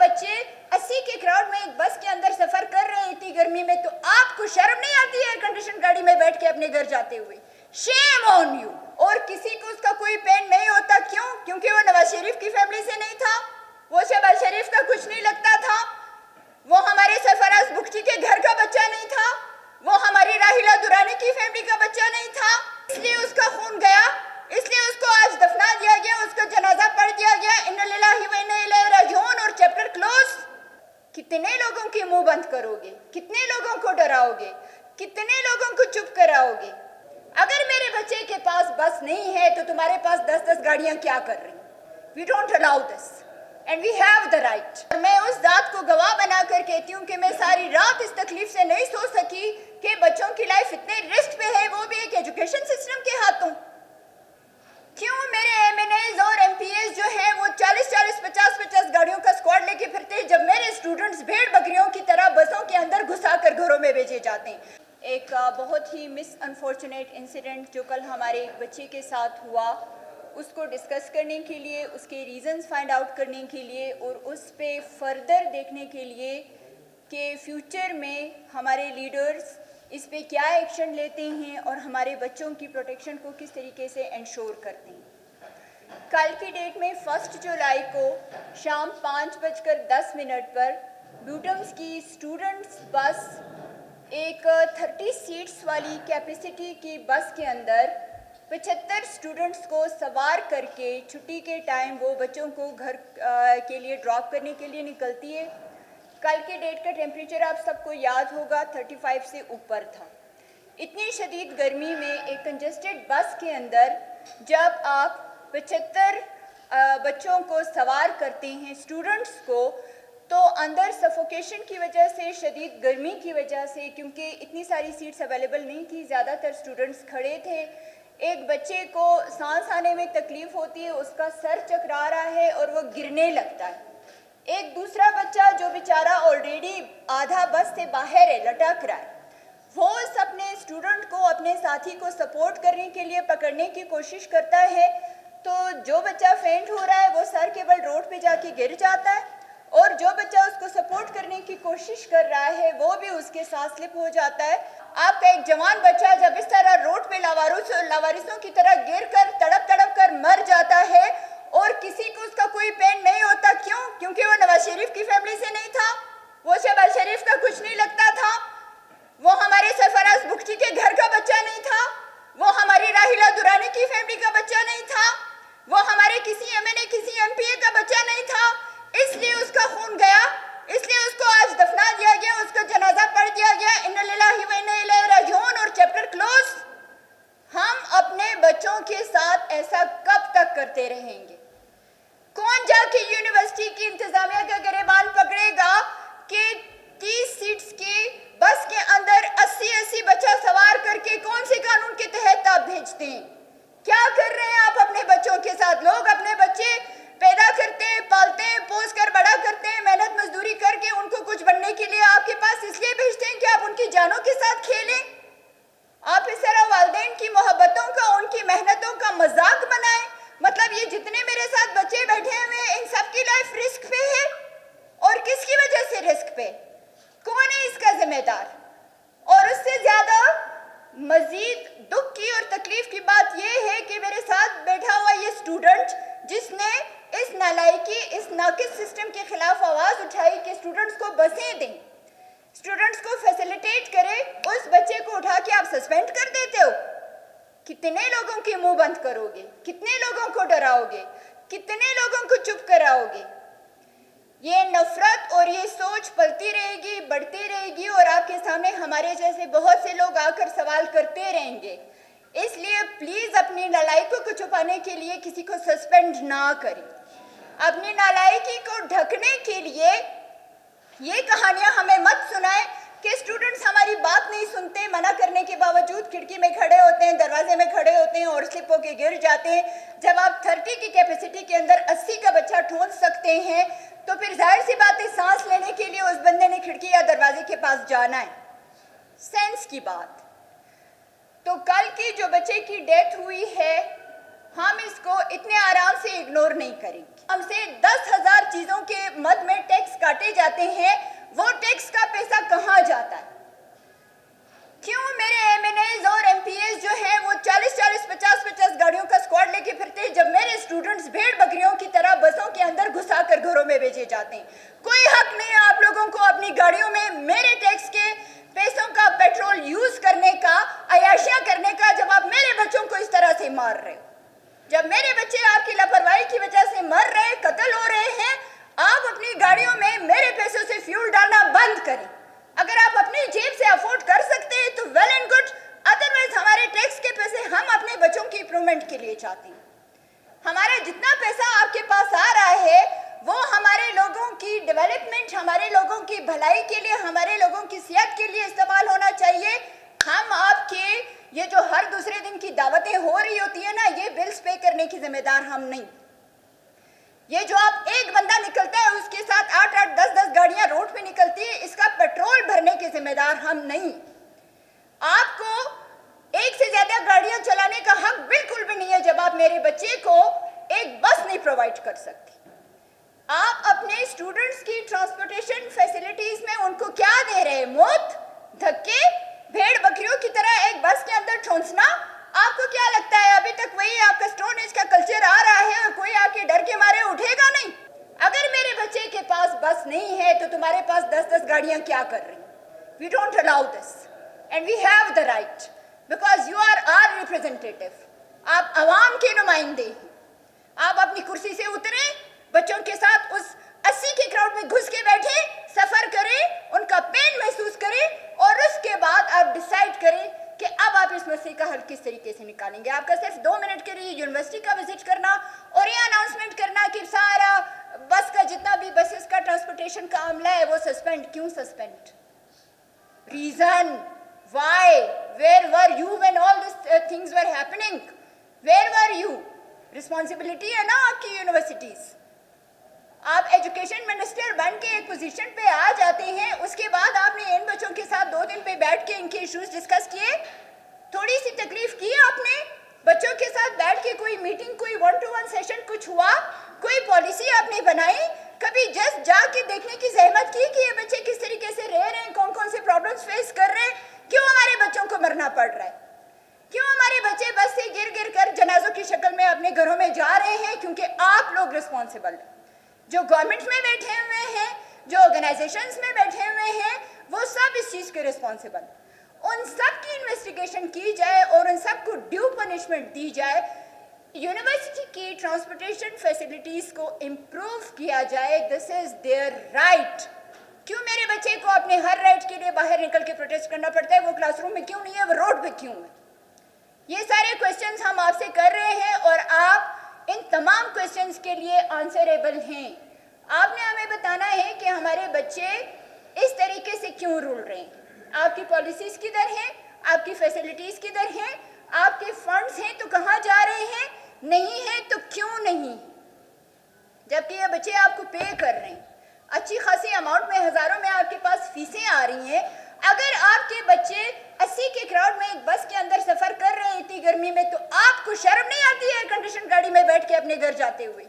बच्चे 80 के क्राउड में एक बस के अंदर सफर कर रहे हैं इतनी गर्मी में, तो आपको शर्म नहीं आती है एयर कंडीशन गाड़ी में बैठ के अपने घर जाते हुए? Shame on you. और किसी को उसका कोई पेन नहीं होता, क्यों? क्योंकि वो नवाज शरीफ की फैमिली से नहीं था, वो शहबाज शरीफ का कुछ नहीं लगता था, वो हमारे सरफराज बुख्ती के घर का बच्चा नहीं था, वो हमारी राहिला दुरानी की फैमिली का बच्चा नहीं था, इसलिए उसका खून गया, इसलिए उसको आज दफना दिया गया, उसका जनाजा पढ़ दिया गया, इन्ना लिल्लाहि व इन्ना इलैहि राजिऊन, और चैप्टर क्लोज। कितने लोगों के मुंह बंद करोगे? कितने लोगों को डराओगे? कितने लोगों को चुप कराओगे? अगर मेरे बच्चे के पास बस नहीं है तो तुम्हारे पास 10-10 गाड़ियां क्या कर रही? We don't allow this and we have the right. मैं उस जात को गवाह बनाकर कहती हूँ कि मैं सारी रात इस तकलीफ से नहीं सो सकी कि बच्चों की लाइफ इतने रिस्क पे है, वो भी एक एजुकेशन सिस्टम के हाथों। क्यों मेरे एमएनएज और एमपीएस जो है वो 40-40, 50-50 गाड़ियों का स्क्वाड लेके फिरते हैं, जब मेरे स्टूडेंट्स भेड़ बकरियों की तरह बसों के अंदर घुसाकर घरों में भेजे जाते हैं? एक बहुत ही मिस अनफॉर्चुनेट इंसिडेंट जो कल हमारे एक बच्चे के साथ हुआ, उसको डिस्कस करने के लिए, उसके रीज़न्स फाइंड आउट करने के लिए और उस पे फर्दर देखने के लिए कि फ्यूचर में हमारे लीडर्स इस पे क्या एक्शन लेते हैं और हमारे बच्चों की प्रोटेक्शन को किस तरीके से इंश्योर करते हैं। कल की डेट में 1 जुलाई को शाम 5:10 पर ब्यूटम्स की स्टूडेंट्स बस एक 30 सीट्स वाली कैपेसिटी की बस के अंदर 75 स्टूडेंट्स को सवार करके छुट्टी के टाइम वो बच्चों को घर के लिए ड्रॉप करने के लिए निकलती है। कल के डेट का टेम्परेचर आप सबको याद होगा 35 से ऊपर था। इतनी शदीद गर्मी में एक कंजेस्टेड बस के अंदर जब आप 75 बच्चों को सवार करते हैं, स्टूडेंट्स को, तो अंदर सफोकेशन की वजह से, शदीद गर्मी की वजह से, क्योंकि इतनी सारी सीट्स अवेलेबल नहीं थी, ज़्यादातर स्टूडेंट्स खड़े थे, एक बच्चे को सांस आने में तकलीफ़ होती है, उसका सर चकरा रहा है और वो गिरने लगता है। एक दूसरा बच्चा जो बेचारा ऑलरेडी आधा बस से बाहर है, लटक रहा है, वो उस अपने स्टूडेंट को, अपने साथी को सपोर्ट करने के लिए पकड़ने की कोशिश करता है, तो जो बच्चा फेंट हो रहा है वो सर केवल रोड पे जाके गिर जाता है, और जो बच्चा उसको सपोर्ट करने की कोशिश कर रहा है वो भी उसके साथ स्लिप हो जाता है। आपका एक जवान बच्चा जब इस तरह रोड पे लावारिसों की तरह गिर कर तड़प तड़प कर मर जाता है और किसी को उसका कोई पेन नहीं होता, क्यों? क्योंकि वो नवाज शरीफ की फैमिली से नहीं था, वो शहबाज शरीफ का कुछ नहीं लगता था, वो हमारे सरफराज बुख्ती के घर का बच्चा नहीं था, वो हमारी राहिला दुरानी की फैमिली का बच्चा नहीं था, वो हमारे किसी एमएनए, किसी एमपीए का बच्चा नहीं था, इसलिए उसका खून गया, इसलिए उसको आज दफना दिया गया, उसका जनाजा पढ़ दिया गया, इन्ना लिल्लाहि व इन्ना इलैहि राजिऊन, और चैप्टर क्लोज। हम अपने बच्चों के साथ ऐसा कब तक करते रहेंगे? कौन जाके यूनिवर्सिटी की इंतजामिया का गिरेबान पकड़ेगा कि 30 सीट्स की बस के अंदर 80-80 बच्चा सवार करके कौन से कानून के तहत आप भेजते हैं? क्या कर रहे हैं आप अपने बच्चों के साथ? लोग अपने बच्चे पैदा करते हैं, पालते हैं, पोस कर बड़ा करते हैं, मेहनत मजदूरी करके उनको कुछ बनने के लिए आपके पास इसलिए भेजते हैं कि आप उनकी जानों के साथ खेलें। आप इस तरह वालिदैन की मोहब्बतों का, उनकी मेहनतों का मजाक बनाएं। मतलब ये जितने मेरे साथ बच्चे बैठे हुए हैं इन सबकी लाइफ रिस्क पे है, और किसकी वजह से रिस्क पे? कौन है इसका जिम्मेदार? और उससे ज्यादा मजीद दुख की और तकलीफ की बात यह है कि मेरे साथ बैठा हुआ ये स्टूडेंट जिसने इस नालायकी, इस नाकिस सिस्टम के खिलाफ आवाज उठाई कि स्टूडेंट्स को बसें दें, स्टूडेंट्स को फैसिलिटेट करें, उस बच्चे को उठा के आप सस्पेंड कर देते हो। कितने लोगों के मुंह बंद करोगे? कितने लोगों को डराओगे? कितने लोगों को चुप कराओगे? ये नफरत और ये सोच पलती रहेगी, बढ़ती रहेगी, और आपके सामने हमारे जैसे बहुत से लोग आकर सवाल करते रहेंगे। इसलिए प्लीज अपनी नालायकी को छुपाने के लिए किसी को सस्पेंड ना करें। अपनी नालायकी को ढकने के लिए ये कहानियां हमें मत सुनाएं कि स्टूडेंट्स हमारी बात नहीं सुनते, मना करने के बावजूद खिड़की में खड़े होते हैं, दरवाजे में खड़े होते हैं और स्लिप होके गिर जाते हैं। जब आप 30 की कैपेसिटी के अंदर 80 का बच्चा ठोंस सकते हैं तो फिर जाहिर सी बात है सांस लेने के लिए उस बंदे ने खिड़की या दरवाजे के पास जाना है। सेंस की बात। तो कल की जो बच्चे की डेथ हुई है, हम इसको इतने आराम से इग्नोर नहीं करेंगे। हमसे 10,000 चीज़ों के मद में टैक्स आते जाते हैं, वो टैक्स का पैसा कहाँ जाता है? क्यों मेरे एमएनएज और एमपीएस जो हैं वो 40-40, 50-50 गाड़ियों का स्क्वाड लेके फिरते हैं, जब मेरे स्टूडेंट्स भेड़ बकरियों की तरह बसों के अंदर घुसा कर घरों में भेजे जाते हैं? कोई हक नहीं है आप लोगों को अपनी गाड़ियों में मेरे टैक्स के पैसों का पेट्रोल यूज करने का, अयाशियां करने का, जब आप मेरे बच्चों को इस तरह से मार रहे हो, जब मेरे बच्चे आपकी लापरवाही की वजह से मर रहे, कत्ल हो रहे हैं। आप अपनी गाड़ियों में मेरे पैसों से फ्यूल डालना बंद करें। अगर आप अपनी जेब से अफोर्ड कर सकते हैं तो वेल एंड गुड, अदरवाइज हमारे टैक्स के पैसे हम अपने बच्चों की इंप्रूवमेंट के लिए चाहते हैं। हमारा जितना पैसा आपके पास आ रहा है वो हमारे लोगों की डेवलपमेंट, हमारे लोगों की भलाई के लिए, हमारे लोगों की सेहत के लिए इस्तेमाल होना चाहिए। हम आपके ये जो हर दूसरे दिन की दावतें हो रही होती है ना, ये बिल्स पे करने की जिम्मेदार हम नहीं। ये जो आप एक बंदा निकलता है उसके साथ 8-8, 10-10 गाड़ियां रोड पे निकलती है, इसका पेट्रोल भरने के जिम्मेदार हम नहीं। आपको एक से ज्यादा गाड़ियां चलाने का हक बिल्कुल भी नहीं है जब आप मेरे बच्चे को एक बस नहीं प्रोवाइड कर सकते। आप अपने स्टूडेंट्स की ट्रांसपोर्टेशन फैसिलिटीज में उनको क्या दे रहे हैं? मौत, धक्के, भेड़ बकरियों की तरह एक बस के अंदर ठूंसना। आपको क्या लगता है अभी तक वही आपका स्टोन एज का कल्चर आ रहा है और कोई आपके डर के मारे उठेगा नहीं? अगर मेरे बच्चे के पास बस नहीं है तो तुम्हारे पास 10-10 गाड़ियां क्या कर रही? We don't allow this and we have the right because you are our representative. आप अवाम के नुमाइंदे हैं। आप अपनी कुर्सी से उतरे, बच्चों के साथ उस 80 के क्राउड में घुस के बैठे, सफर करें, उनका पेन महसूस करें और उसके बाद आप डिसाइड करें कि अब आप इस मसले का हल किस तरीके से निकालेंगे। आपका सिर्फ 2 मिनट के लिए यूनिवर्सिटी का विजिट करना और ये अनाउंसमेंट करना कि सारा बस का जितना भी बसेस का ट्रांसपोर्टेशन का अमला है वो सस्पेंड। क्यों suspend? Reason why? Where were you when all this things were happening? Where were you? Responsibility है ना आपकी यूनिवर्सिटीज। आप एजुकेशन मिनिस्टर बन के एक पोजीशन पे आ जाते हैं, उसके बाद आपने इन बच्चों के साथ 2 दिन पे बैठ के इनके इश्यूज डिस्कस किए? थोड़ी सी तकलीफ की आपने? बच्चों के साथ बैठ के कोई मीटिंग, कोई 1-to-1 सेशन कुछ हुआ? कोई पॉलिसी आपने बनाई? कभी जस्ट जाके देखने की जहमत की कि ये बच्चे किस तरीके से रह रहे हैं, कौन कौन से प्रॉब्लम्स फेस कर रहे हैं? क्यों हमारे बच्चों को मरना पड़ रहा है? क्यों हमारे बच्चे बस से गिर गिर कर जनाजों की शक्ल में अपने घरों में जा रहे हैं? क्योंकि आप लोग रिस्पॉन्सिबल हैं। जो गवर्नमेंट में बैठे हुए हैं, जो ऑर्गेनाइजेशंस में बैठे हुए हैं, वो सब इस चीज के रिस्पॉन्सिबल। उन सब की इन्वेस्टिगेशन की जाए और उन सब को ड्यू पनिशमेंट दी जाए। यूनिवर्सिटी की ट्रांसपोर्टेशन फैसिलिटीज को इम्प्रूव किया जाए। This is their right. क्यों मेरे बच्चे को अपने हर राइट के लिए बाहर निकल के प्रोटेस्ट करना पड़ता है? वो क्लासरूम में क्यों नहीं है? वो रोड पे क्यों है? ये सारे क्वेश्चंस हम आपसे कर रहे हैं और आप इन तमाम क्वेश्चंस के लिए आंसरेबल हैं। आपने हमें बताना है कि हमारे बच्चे इस तरीके से क्यों रूल रहे हैं। आपकी पॉलिसीज किधर हैं? आपकी फैसिलिटीज किधर हैं? आपके फंड्स हैं तो कहाँ जा रहे हैं? नहीं है तो क्यों नहीं? जबकि ये बच्चे आपको पे कर रहे हैं अच्छी खासी अमाउंट में, हजारों में आपके पास फीसें आ रही हैं। अगर आपके बच्चे 80 के क्राउड में एक बस के अंदर सफर कर रहे हैं इतनी गर्मी में, तो आपको शर्म नहीं आती है एयर कंडीशन गाड़ी में बैठ के अपने घर जाते हुए?